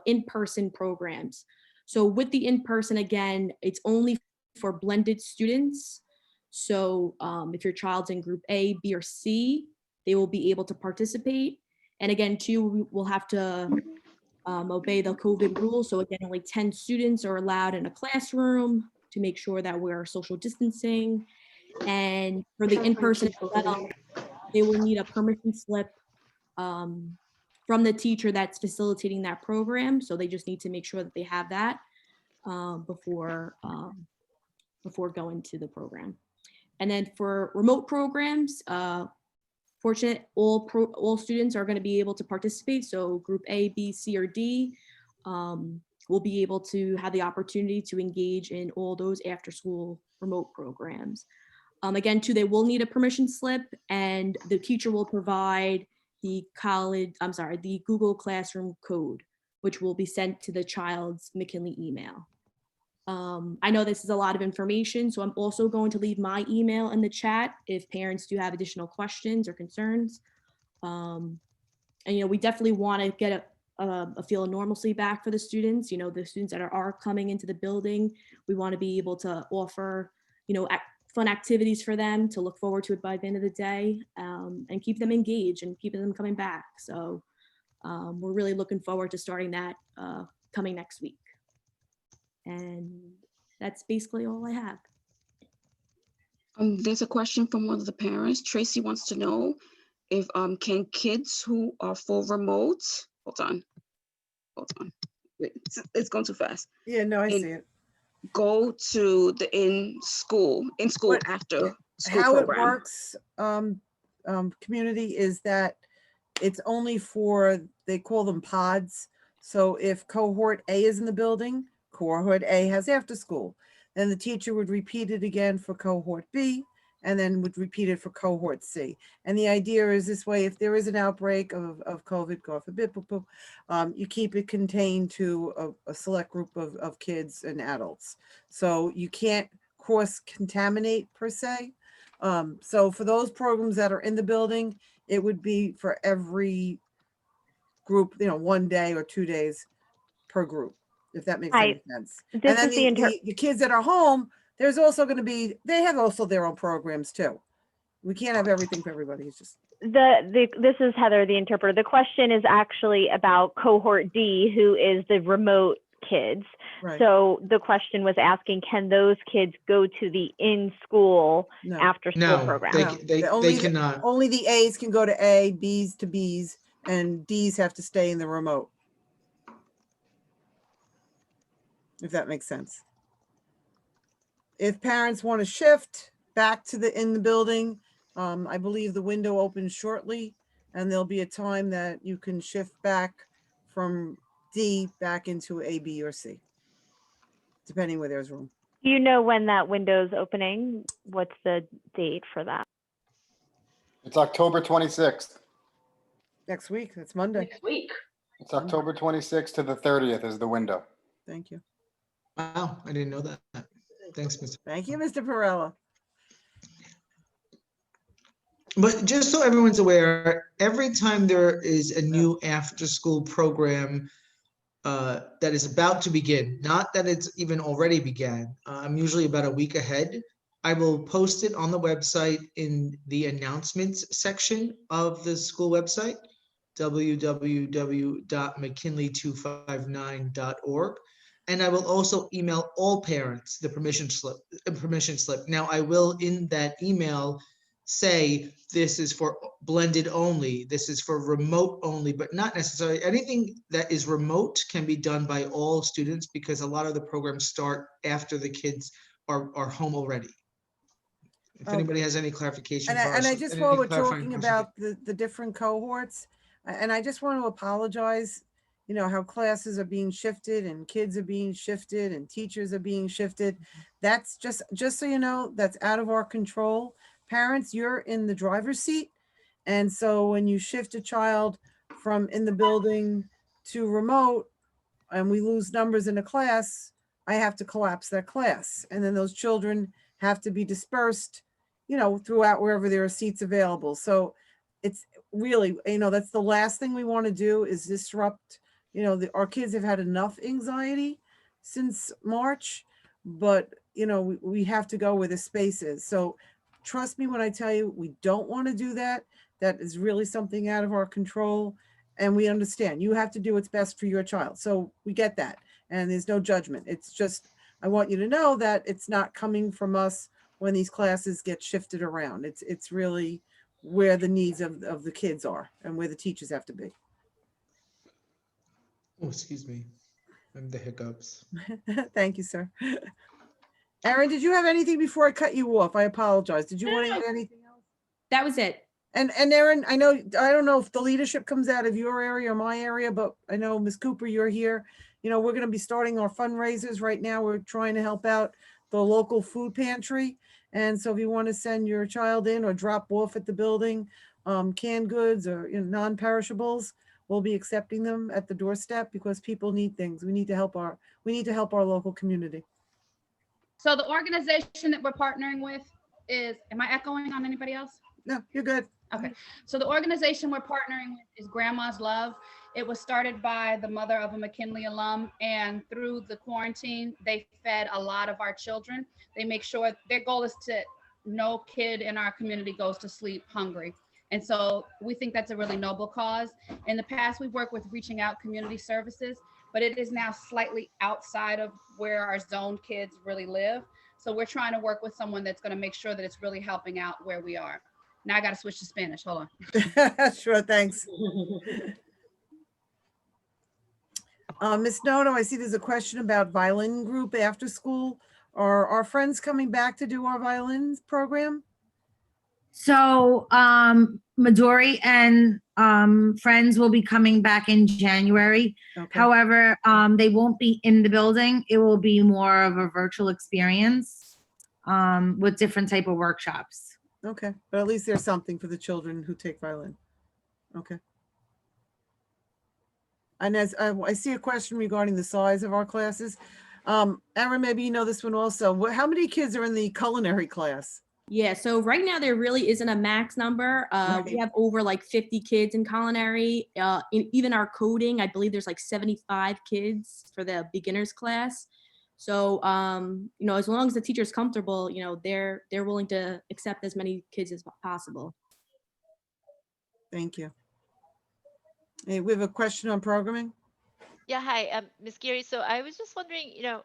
in-person programs. So with the in-person, again, it's only for blended students. So if your child's in group A, B, or C, they will be able to participate. And again, too, we'll have to obey the COVID rules. So again, only 10 students are allowed in a classroom to make sure that we're social distancing. And for the in-person as well, they will need a permission slip from the teacher that's facilitating that program. So they just need to make sure that they have that before going to the program. And then for remote programs, fortunate all students are going to be able to participate. So group A, B, C, or D will be able to have the opportunity to engage in all those after school remote programs. Again, too, they will need a permission slip and the teacher will provide the Google Classroom code, which will be sent to the child's McKinley email. I know this is a lot of information, so I'm also going to leave my email in the chat if parents do have additional questions or concerns. And, we definitely want to get a feel of normalcy back for the students. The students that are coming into the building, we want to be able to offer, fun activities for them to look forward to it by the end of the day, and keep them engaged and keeping them coming back. So we're really looking forward to starting that coming next week. And that's basically all I have. There's a question from one of the parents. Tracy wants to know if can kids who are full remote, hold on. Wait, it's going too fast. Yeah, no, I see it. Go to the in school after school How program. it works, community, is that it's only for, they call them pods. So if cohort A is in the building, cohort A has after school. Then the teacher would repeat it again for cohort B, and then would repeat it for cohort C. And the idea is this way, if there is an outbreak of COVID, God forbid, you keep it contained to a select group of kids and adults. So you can't cross-contaminate per se. So for those programs that are in the building, it would be for every group, 1 day or 2 days per group, if that makes any sense. And then the kids that are home, there's also going to be, they have also their own programs too. We can't have everything for everybody. It's just. This is Heather, the interpreter. The question is actually about cohort D, who is the remote kids. Right. So the question was asking, can those kids go to the in-school after school program? They cannot. Only the A's can go to A, B's to B's, and D's have to stay in the remote. If that makes sense. If parents want to shift back to in the building, I believe the window opens shortly, and there'll be a time that you can shift back from D back into A, B, or C, depending where there's room. Do you know when that window's opening? What's the date for that? It's October 26th. Next week, that's Monday. Next week. It's October 26th to the 30th is the window. Thank you. Wow, I didn't know that. Thanks, Mr. Thank you, Mr. Perella. But just so everyone's aware, every time there is a new after-school program that is about to begin, not that it's even already began, I'm usually about a week ahead. I will post it on the website in the announcements section of the school website, www.mckinley259.org. And I will also email all parents the permission slip. Now, I will in that email say this is for blended only, this is for remote only, but not necessarily anything that is remote can be done by all students because a lot of the programs start after the kids are home already. If anybody has any clarification for us. And I just, any while we're clarifying talking questions. about the different cohorts, and I just want to apologize, you know, how classes are being shifted and kids are being shifted and teachers are being shifted. That's just so you know, that's out of our control. Parents, you're in the driver's seat. And so when you shift a child from in the building to remote and we lose numbers in a class, I have to collapse that class. And then those children have to be dispersed, you know, throughout wherever there are seats available. So it's really, you know, that's the last thing we want to do is disrupt, you know, our kids have had enough anxiety since March, but, you know, we have to go where the space is. So trust me when I tell you, we don't want to do that. That is really something out of our control. And we understand you have to do what's best for your child. So we get that. And there's no judgment. It's just, I want you to know that it's not coming from us when these classes get shifted around. It's really where the needs of the kids are and where the teachers have to be. Oh, excuse me. And the hiccups. Thank you, sir. Erin, did you have anything before I cut you off? I apologize. Did you want to add anything else? That was it. And Erin, I don't know if the leadership comes out of your area or my area, but I know Ms. Cooper, you're here. You know, we're going to be starting our fundraisers right now. We're trying to help out the local food pantry. And so if you want to send your child in or drop off at the building, canned goods or, you know, non-perishables, we'll be accepting them at the doorstep because people need things. We need to help our local community. So the organization that we're partnering with is, am I echoing on anybody else? No, you're good. Okay, so the organization we're partnering with is Grandma's Love. It was started by the mother of a McKinley alum, and through the quarantine, they fed a lot of our children. They make sure their goal is to no kid in our community goes to sleep hungry. And so we think that's a really noble cause. In the past, we've worked with Reaching Out Community Services, but it is now slightly outside of where our zoned kids really live. So we're trying to work with someone that's going to make sure that it's really helping out where we are. Now I got to switch to Spanish. Hold on. Sure, thanks. Ms. Noto, I see there's a question about violin group after school. Are our friends coming back to do our violin program? So Midori and friends will be coming back in January. Okay. However, they won't be in the building. It will be more of a virtual experience with different type of workshops. Okay, but at least there's something for the children who take violin. Okay. And as I see a question regarding the size of our classes. Erin, maybe you know this one also. How many kids are in the culinary class? Yeah, so right now there really isn't a max number. We have over like 50 kids in culinary. Even our coding, I believe there's like 75 kids for the beginners class. So, you know, as long as the teacher's comfortable, you know, they're willing to accept as many kids as possible. Thank you. Hey, we have a question on programming. Yeah, hi, Ms. Geary. So I was just wondering, you know,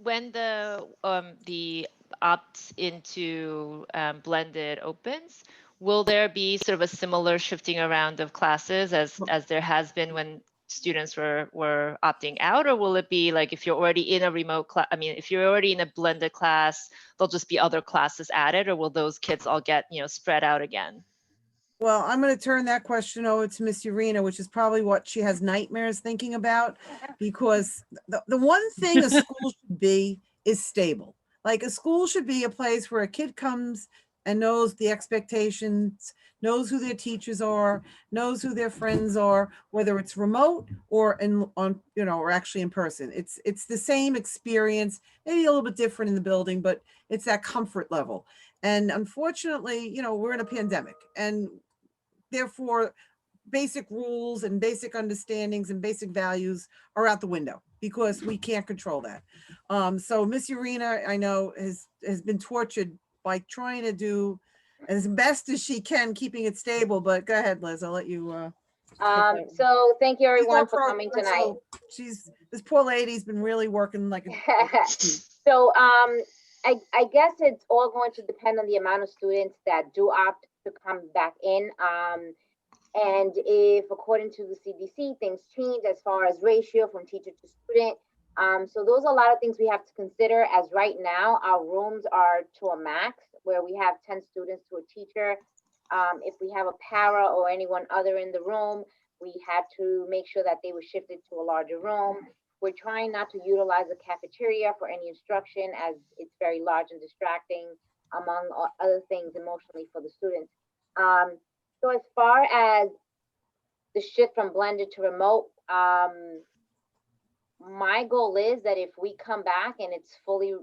when the opt into blended opens, will there be sort of a similar shifting around of classes as there has been when students were opting out, or will it be like if you're already in a remote class, I mean, if you're already in a blended class, there'll just be other classes added, or will those kids all get, you know, spread out again? Well, I'm going to turn that question over to Miss Urena, which is probably what she has nightmares thinking about, because the one thing a school should be is stable. Like a school should be a place where a kid comes and knows the expectations, knows who their teachers are, knows who their friends are, whether it's remote or or actually in person. It's the same experience, maybe a little bit different in the building, but it's that comfort level. And unfortunately, you know, we're in a pandemic, and therefore basic rules and basic understandings and basic values are out the window because we can't control that. So Miss Urena, I know, has been tortured by trying to do as best as she can, keeping it stable. But go ahead, Liz, I'll let you. So thank you everyone for coming tonight. This poor lady's been really working like a so I guess it's all going to depend on the amount of students that do opt to come back in. And if, according to the CDC, things change as far as ratio from teacher to student. So those are a lot of things we have to consider, as right now our rooms are to a max where we have 10 students to a teacher. If we have a para or anyone other in the room, we had to make sure that they were shifted to a larger room. We're trying not to utilize the cafeteria for any instruction, as it's very large and distracting, among other things, emotionally for the students. So as far as the shift from blended to remote, my goal is that if we come back and it's fully,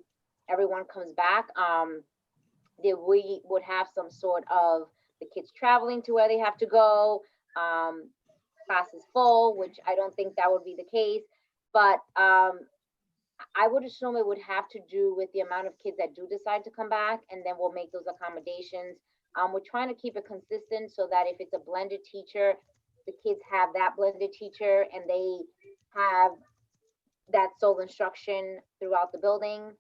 everyone comes back, that we would have some sort of the kids traveling to where they have to go, classes full, which I don't think that would be the case. But I would assume it would have to do with the amount of kids that do decide to come back, and then we'll make those accommodations. We're trying to keep it consistent so that if it's a blended teacher, the kids have that blended teacher and they have that sole instruction throughout the building.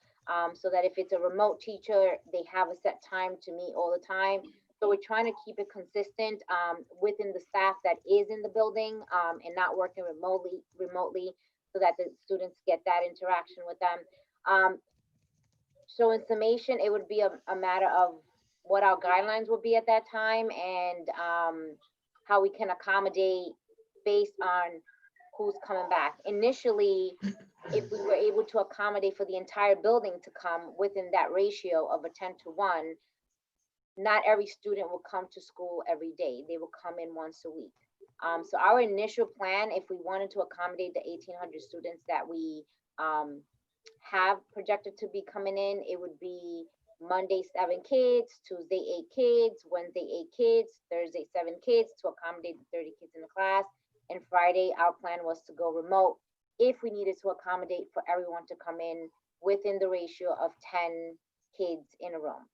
So that if it's a remote teacher, they have a set time to meet all the time. So we're trying to keep it consistent within the staff that is in the building and not working remotely, so that the students get that interaction with them. So in summation, it would be a matter of what our guidelines will be at that time, and how we can accommodate based on who's coming back. Initially, if we were able to accommodate for the entire building to come within that ratio of a 10-to-1, not every student will come to school every day. They will come in once a week. So our initial plan, if we wanted to accommodate the 1,800 students that we have projected to be coming in, it would be Monday 7 kids, Tuesday 8 kids, Wednesday 8 kids, Thursday 7 kids to accommodate the 30 kids in the class. And Friday, our plan was to go remote if we needed to accommodate for everyone to come in within the ratio of 10 kids in a room.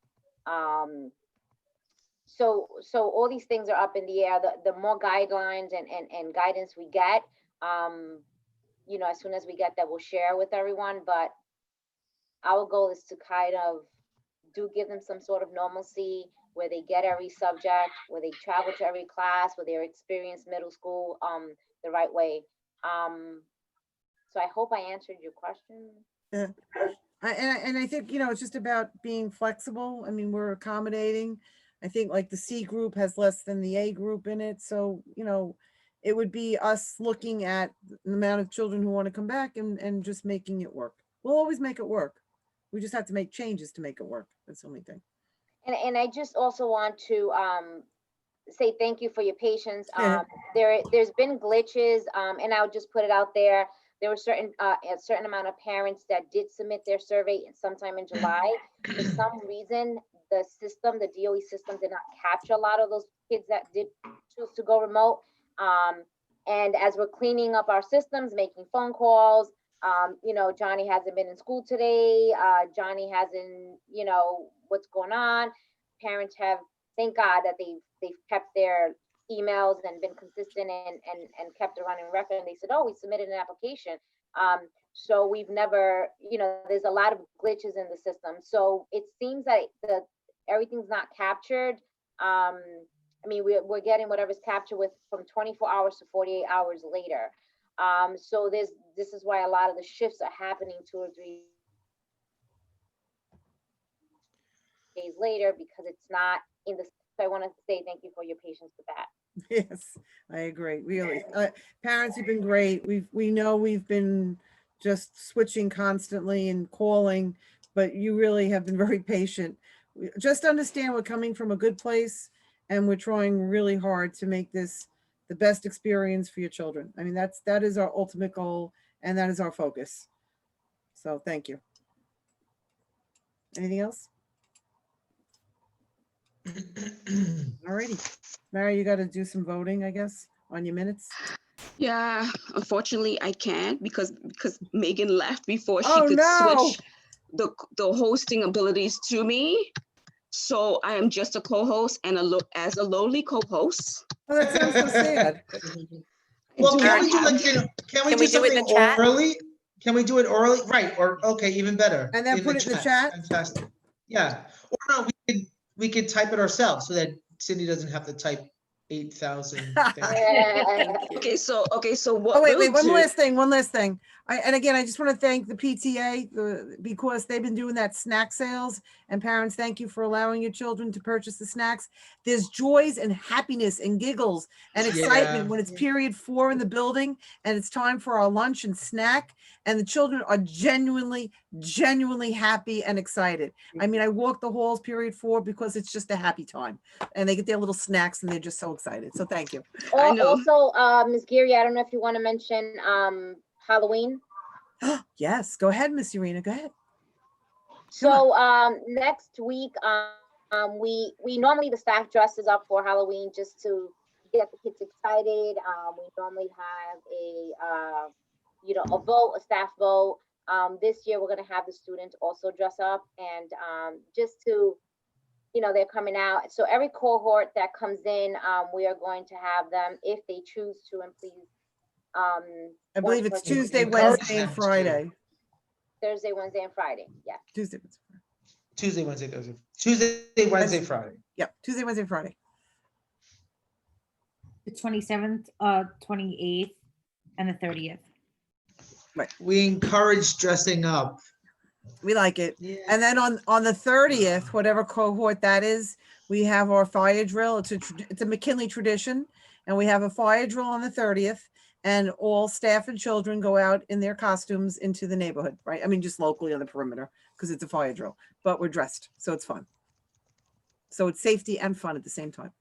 So all these things are up in the air. The more guidelines and guidance we get, you know, as soon as we get that, we'll share with everyone. But our goal is to kind of give them some sort of normalcy where they get every subject, where they travel to every class, where they experience middle school the right way. So I hope I answered your question. Yeah. And I think, you know, it's just about being flexible. I mean, we're accommodating. I think like the C group has less than the A group in it. So, you know, it would be us looking at the amount of children who want to come back and just making it work. We'll always make it work. We just have to make changes to make it work. That's the only thing. And I just also want to say thank you for your patience. There's been glitches, and I'll just put it out there. There were a certain amount of parents that did submit their survey sometime in July. For some reason, the system, the DOE system, did not capture a lot of those kids that did choose to go remote. And as we're cleaning up our systems, making phone calls, you know, Johnny hasn't been in school today. Johnny hasn't, you know, what's going on. Parents have, thank God that they've kept their emails and been consistent and kept a running record. And they said, oh, we submitted an application. So we've never, you know, there's a lot of glitches in the system. So it seems that everything's not captured. I mean, we're getting whatever's captured with from 24 hours to 48 hours later. So this is why a lot of the shifts are happening 2 or 3 days later, because it's not in the. So I want to say thank you for your patience with that. Yes, I agree. Really, parents have been great. We know we've been just switching constantly and calling, but you really have been very patient. Just understand we're coming from a good place, and we're trying really hard to make this the best experience for your children. I mean, that is our ultimate goal, and that is our focus. So thank you. Anything else? All righty. Mary, you got to do some voting, I guess, on your minutes. Yeah, unfortunately I can't because Megan left before she could switch the hosting abilities to me. So I am just a co-host and as a lowly co-host. Oh, that sounds so sad. Well, can we do like, you know, can we do something orally? Can we do it orally? Right, or, okay, even better. And then put it in the chat? Fantastic. Yeah, or no, we could type it ourselves so that Cindy doesn't have to type 8,000 things. Okay, so what Oh, wait, we'll one do- last thing. And again, I just want to thank the PTA because they've been doing that snack sales, and parents, thank you for allowing your children to purchase the snacks. There's joys and happiness and giggles and excitement Yeah. when it's period 4 in the building and it's time for our lunch and snack, and the children are genuinely happy and excited. I mean, I walk the halls period 4 because it's just a happy time, and they get their little snacks and they're just so excited. So thank you. I know. Also, Ms. Geary, I don't know if you want to mention Halloween. Yes, go ahead, Miss Urena, go ahead. So next week, we normally the staff dresses up for Halloween just to get the kids excited. We normally have a staff vote. This year we're gonna have the students also dress up, and just to, they're coming out. So every cohort that comes in, we are going to have them, if they choose to, and please. I believe it's Tuesday, Wednesday, and Friday. Thursday, Wednesday, and Friday. Yeah. Tuesday, Wednesday, Thursday. Tuesday, Wednesday, Friday. Yep, Tuesday, Wednesday, Friday. The 27th, 28th, and the 30th. Right. We encourage dressing up. We like it. Yeah. And then on the 30th, whatever cohort that is, we have our fire drill. It's a McKinley tradition, and we have a fire drill on the 30th. And all staff and children go out in their costumes into the neighborhood, right? I mean, just locally on the perimeter because it's a fire drill, but we're dressed, so it's fun. So it's safety and fun at the same time.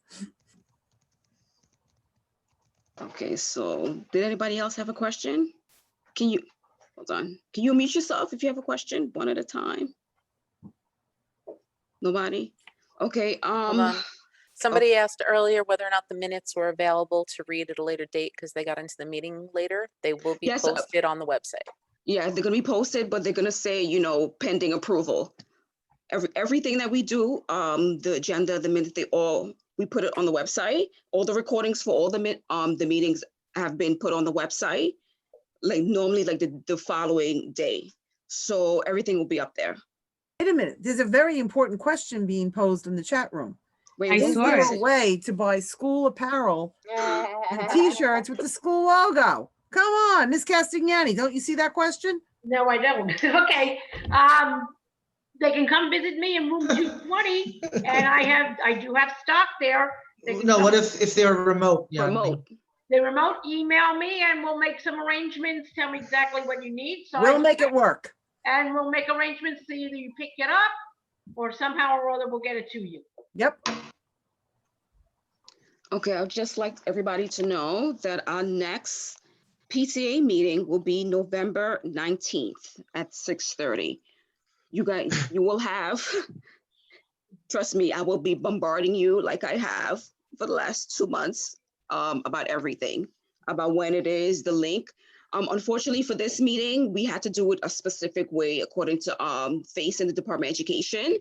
Okay, so did anybody else have a question? Hold on. Can you unmute yourself if you have a question, one at a time? Nobody? Okay. Hold on. Somebody asked earlier whether or not the minutes were available to read at a later date because they got into the meeting later. They will be posted on the website. Yeah, they're gonna be posted, but they're gonna say, pending approval. Everything that we do, the agenda, the minutes, we put it on the website. All the recordings for all the meetings have been put on the website, like normally like the following day. So everything will be up there. Wait a minute, there's a very important question being posed in the chat room. Wait, is there a way to buy school apparel and t-shirts with the school logo? Come on, Miss Castignani, don't you see that question? No, I don't. Okay. They can come visit me in room 220, and I do have stock there. No, what if they're remote? Yeah, remote. The remote, email me and we'll make some arrangements. Tell me exactly what you need. So we'll make it work. And we'll make arrangements so either you pick it up or somehow or other we'll get it to you. Yep. Okay, I'd just like everybody to know that our next PTA meeting will be November 19th at 6:30. You guys, you will have, trust me, I will be bombarding you like I have for the last 2 months about everything, about when it is, the link. Unfortunately for this meeting, we had to do it a specific way according to FACE in the Department of Education.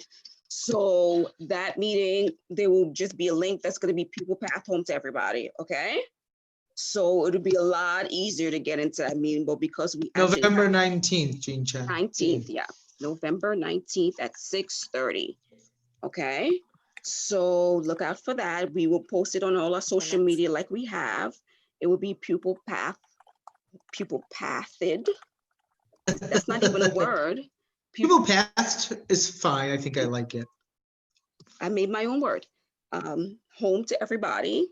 So that meeting, there will just be a link that's going to be pupil path home to everybody, okay? So it'll be a lot easier to get into that meeting, but because we November 19th, Jean Chan. 19th, yeah, November 19th at 6:30, okay? So look out for that. We will post it on all our social media like we have. It will be pupil pathed. That's not even a word. Pupil pathed is fine. I think I like it. I made my own word. Home to everybody.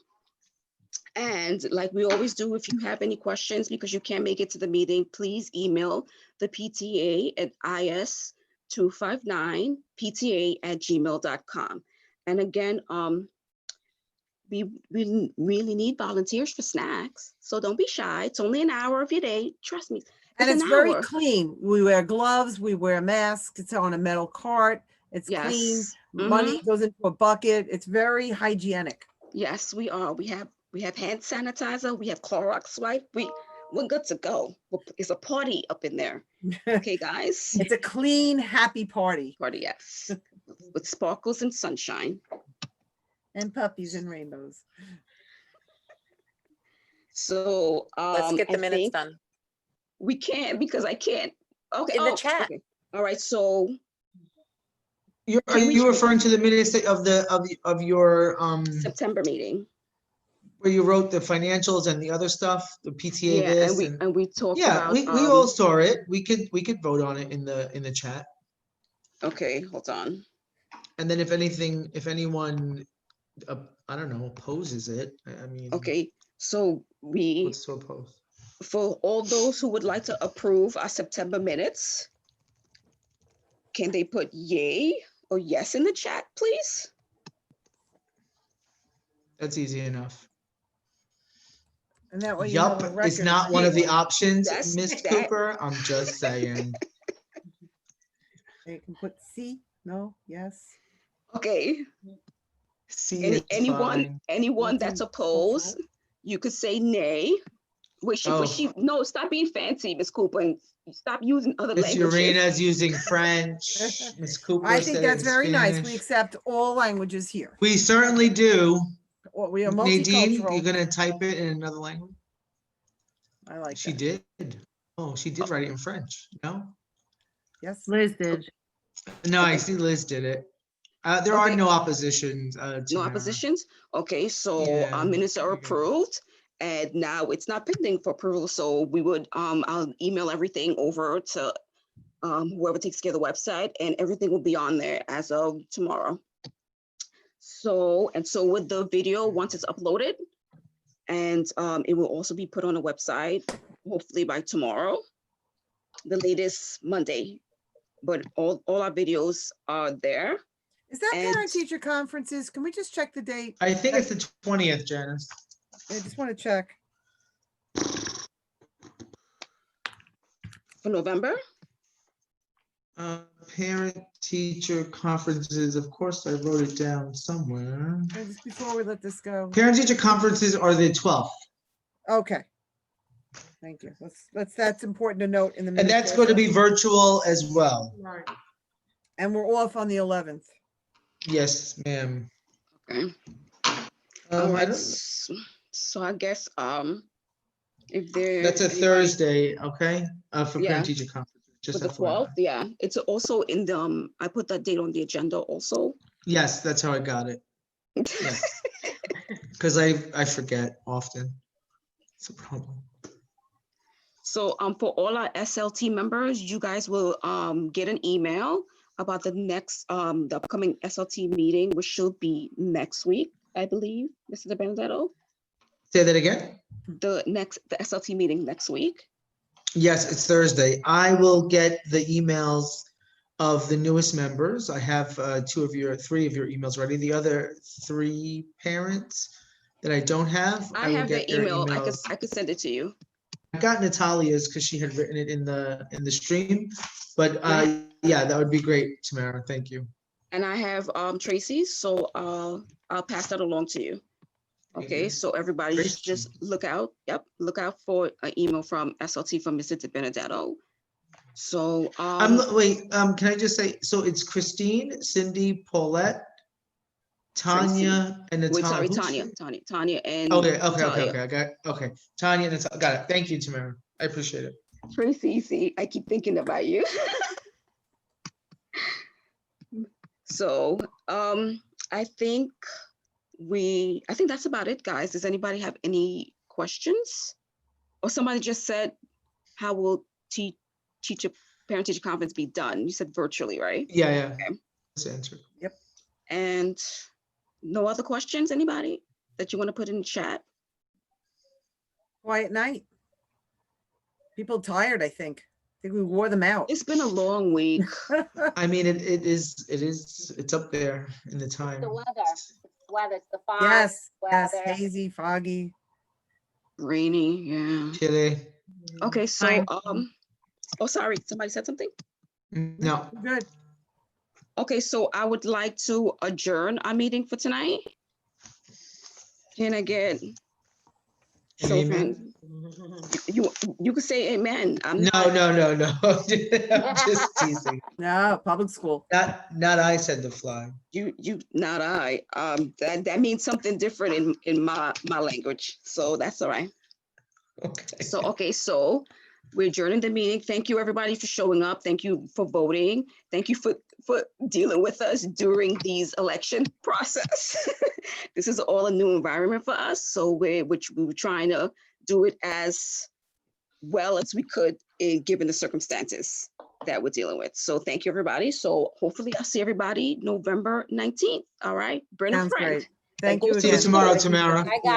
And like we always do, if you have any questions because you can't make it to the meeting, please email the PTA at is259pta@gmail.com. And again, we really need volunteers for snacks. So don't be shy. It's only an hour of your day. Trust me. And it's very clean. We wear gloves, we wear masks. It's on a metal cart. It's clean. Money goes into a bucket. It's very hygienic. Yes, we are. We have hand sanitizer. We have Clorox wipe. We're good to go. It's a party up in there. Okay, guys. It's a clean, happy party. Party, yes. With sparkles and sunshine. And puppies and rainbows. So let's get the minutes done. We can't because I can't. Okay. In the oh, chat. okay. All right. So Are you referring to the minutes of your September meeting? where you wrote the financials and the other stuff, the PTA Yeah, this and we talked yeah, about. we all saw it. We could vote on it in the chat. Okay, hold on. And then if anyone, I don't know, opposes it, I mean. Okay, so What's to oppose? For all those who would like to approve our September minutes, can they put yay or yes in the chat, please? That's easy enough. And that way you know the Yup, record. it's not one of the options, That's Miss that. Cooper. I'm just saying. You can put C, no, yes. Okay. C is fine. Anyone that's opposed, you could say nay. No, stop being fancy, Miss Cooper, and stop using other Miss languages. Urena's using French. Miss Cooper I think said that's it in very nice. We Spanish. accept all languages here. We certainly do. We are Nadine, multicultural. you're gonna type it in another language? I like She that. did. Oh, she did write it in French, no? Yes. Liz did. No, I see Liz did it. There are no oppositions. No Tamara. oppositions? Okay, so Yeah, our minutes are there you go. approved. And now it's not pending for approval, so we would, I'll email everything over to whoever takes care of the website, and everything will be on there as of tomorrow. So with the video, once it's uploaded, and it will also be put on the website, hopefully by tomorrow, the latest Monday. But all our videos are there. Is that parent-teacher conferences? Can we just check the date? I think it's the 20th, Janice. I just want to check. For November? Parent-teacher conferences, of course, I wrote it down somewhere. Just before we let this go. Parent-teacher conferences are the 12th. Okay. Thank you. That's important to note in the And minutes that's going to also. be virtual as well. Right. And we're off on the 11th. Yes, ma'am. Okay. I All right. don't- So I guess if there That's a Thursday, okay? For Yeah. parent-teacher conference. Just with the FYI. 12th, yeah. It's also in the I put that date on the agenda also. Yes, that's how I got it. Because I forget often. It's a problem. So for all our SLT members, you guys will get an email about the next the upcoming SLT meeting, which should be next week, I believe, Mr. Benedetto. Say that again? The SLT meeting next week. Yes, it's Thursday. I will get the emails of the newest members. I have three of your emails ready. The other 3 parents that I don't have, I will have get their their email. emails. I could send it to you. I got Natalia's because she had written it in the stream, but yeah, that would be great, Tamara. Thank you. And I have Tracy's, so I'll pass that along to you. Okay, so everybody just look out. Yep, look out for an email from SLT from Mr. Benedetto. So wait, can I just say, so it's Christine, Cindy, Paulette, Tanya, and Natalia. Wait, sorry, Who's- Tanya, and Okay, Natalia. I got it. Okay, Tanya, and Natalia. Got it. Thank you, Tamara. I appreciate it. Tracy, see, I keep thinking about you. So I think that's about it, guys. Does anybody have any questions? Or somebody just said, how will parent-teacher conference be done? You said virtually, right? Yeah. Okay. That's the answer. Yep. And no other questions, anybody that you want to put in the chat? Quiet night. People tired, I think. I think we wore them out. It's been a long week. I mean, it's up there in the time. The weather. It's the weather. It's the fog. Yes, weather. hazy, foggy. Rainy, yeah. Chilly. Okay, so oh, sorry, somebody said something? No. Good. Okay, so I would like to adjourn our meeting for tonight. Can I get Amen. You could say amen. No. I'm just teasing. No, public school. Not I said the fly. You not I. That means something different in my language. So that's all right. Okay. So We're adjourning the meeting. Thank you, everybody, for showing up. Thank you for voting. Thank you for dealing with us during these election process. This is all a new environment for us. So we were trying to do it as well as we could, given the circumstances that we're dealing with. So thank you, everybody. So hopefully I'll see everybody November 19th. All right. Bring a Sounds friend. great. Thank That you goes See you again. tomorrow, Tamara. I got